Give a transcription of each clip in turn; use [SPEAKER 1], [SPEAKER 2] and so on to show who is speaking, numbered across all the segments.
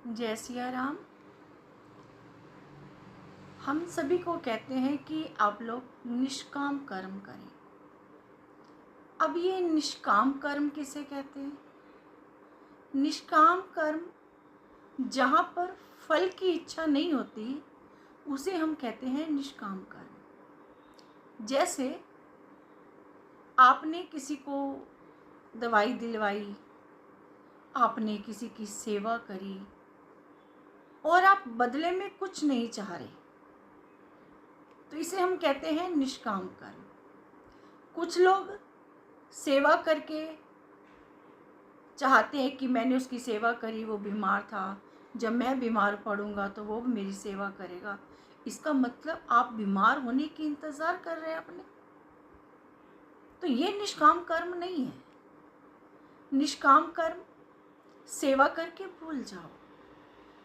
[SPEAKER 1] जय सिया राम। हम सभी को कहते हैं कि आप लोग निष्काम कर्म करें। अब ये निष्काम कर्म किसे कहते हैं? निष्काम कर्म जहाँ पर फल की इच्छा नहीं होती उसे हम कहते हैं निष्काम कर्म। जैसे आपने किसी को दवाई दिलवाई, आपने किसी की सेवा करी और आप बदले में कुछ नहीं चाह रहे, तो इसे हम कहते हैं निष्काम कर्म। कुछ लोग सेवा करके चाहते हैं कि मैंने उसकी सेवा करी, वो बीमार था, जब मैं बीमार पड़ूंगा तो वो मेरी सेवा करेगा। इसका मतलब आप बीमार होने की इंतज़ार कर रहे हैं अपने, तो ये निष्काम कर्म नहीं है। निष्काम कर्म सेवा करके भूल जाओ,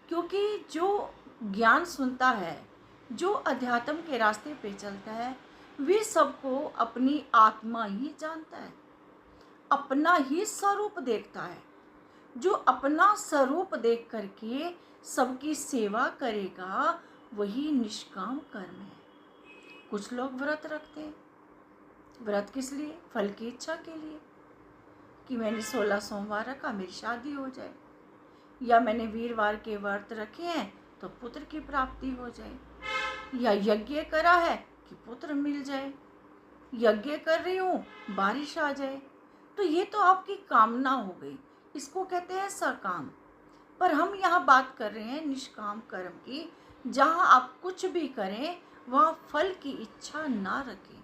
[SPEAKER 1] क्योंकि जो ज्ञान सुनता है, जो अध्यात्म के रास्ते पे चलता है, वे सबको अपनी आत्मा ही जानता है, अपना ही स्वरूप देखता है। जो अपना स्वरूप देख करके सबकी सेवा करेगा वही निष्काम कर्म है। कुछ लोग व्रत रखते हैं। व्रत किस लिए? फल की इच्छा के लिए, कि मैंने 16 सोमवार रखा, मेरी शादी हो जाए, या मैंने वीरवार के व्रत रखे हैं तो पुत्र की प्राप्ति हो जाए, या यज्ञ करा है कि पुत्र मिल जाए, यज्ञ कर रही हूँ बारिश आ जाए। तो ये तो आपकी कामना हो गई, इसको कहते हैं सकाम। पर हम यहाँ बात कर रहे हैं निष्काम कर्म की, जहाँ आप कुछ भी करें वहाँ फल की इच्छा ना रखें।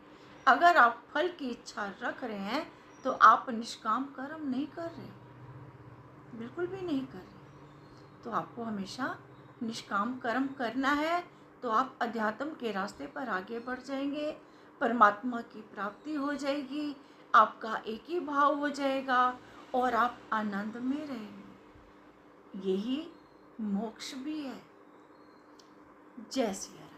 [SPEAKER 1] अगर आप फल की इच्छा रख रहे हैं तो आप निष्काम कर्म नहीं कर रहे, बिल्कुल भी नहीं कर रहे। तो आपको हमेशा निष्काम कर्म करना है, तो आप अध्यात्म के रास्ते पर आगे बढ़ जाएंगे, परमात्मा की प्राप्ति हो जाएगी, आपका एक ही भाव हो जाएगा और आप आनंद में रहेंगे। यही मोक्ष भी है। जय सिया राम।